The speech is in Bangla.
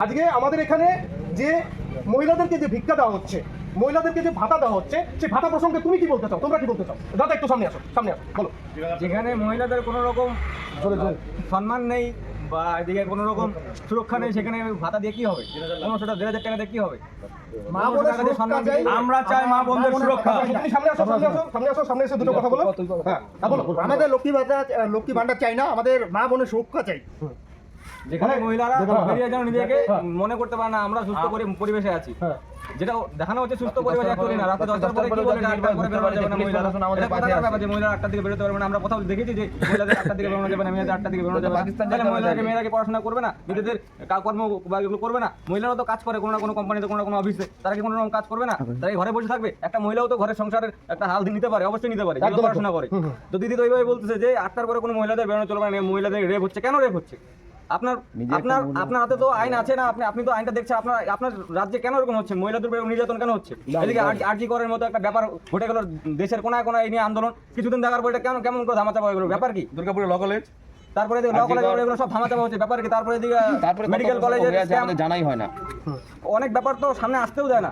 আজকে আমাদের এখানে যে মহিলাদেরকে যে ভিক্ষা দেওয়া হচ্ছে, মহিলাদেরকে যে ভাতা দেওয়া হচ্ছে, সেই ভাতা প্রসঙ্গে তুমি কি বলতে চাও? তোমরা কি বলতে চাও? দাদা একটু সামনে আসো, বলো। যেখানে মহিলাদের কোনো রকম সম্মান নেই বা এদিকে কোনো রকম সুরক্ষা নেই, সেখানে ভাতা দিয়ে কি হবে? 1500 2000 টাকা দিয়ে কি হবে? মা বোনের সম্মান চাই, আমরা চাই মা বোনদের সুরক্ষা। তুমি সামনে আসো, সামনে এসে দুটো কথা বলো। হ্যাঁ, বলো। আমাদের লক্ষ্মী ভান্ডার চাই না, আমাদের মা বোনের সুরক্ষা চাই। যেখানে মহিলারা বেরিয়ে যেন নিজেকে মনে করতে পারে না আমরা সুস্থ পরিবেশে আছি, যেটা দেখানো হচ্ছে সুস্থ পরিবেশ অ্যাকচুয়ালি না। রাতে 10টার পরে কি বলে 8টার পরে বেরোনো যাবে না মহিলারা, আমাদের কথার ব্যাপার যে মহিলারা 8টার দিকে বেরোতে পারবে না। আমরা কোথাও দেখেছি যে মহিলাদের 8টার দিকে বেরোনো যাবে না, মেয়েদের 8টার দিকে বেরোনো যাবে না? তাহলে মেয়েরাকে পড়াশোনা করবে না, নিজেদের কর্ম বা এগুলো করবে না? মহিলারা তো কাজ করে কোনো না কোনো কোম্পানিতে, কোনো না কোনো অফিসে, তারা কি কোনো রকম কাজ করবে না? তারা ঘরে বসে থাকবে? একটা মহিলাও তো ঘরের সংসারের একটা হাল নিতে পারে, অবশ্যই নিতে পারে, যেগুলো পড়াশোনা করে। তো দিদি তো এইভাবে বলতেছে যে 8টার পরে কোনো মহিলাদের বেরোনো চলবে না, মহিলাদের রেপ হচ্ছে। কেন রেপ হচ্ছে? আপনার হাতে তো আইন আছে না? আপনি তো আইনটা দেখছেন। আপনার রাজ্যে কেন এরকম হচ্ছে? মহিলাদের উপর নির্যাতন কেন হচ্ছে? এদিকে আরজি করের মতো একটা ব্যাপার ঘটে গেল দেশের কোনায় কোনায়, এই নিয়ে আন্দোলন কিছুদিন দেখার পর এটা কেমন করে ধামাচাপা হয়ে গেল? ব্যাপার কি? দুর্গাপুরে ল কলেজ, তারপরে ল কলেজ এগুলো সব ধামাচাপা হচ্ছে, ব্যাপার কি? তারপরে এদিকে মেডিকেল কলেজে জানাই হয় না, অনেক ব্যাপার তো সামনে আসতেও দেয় না।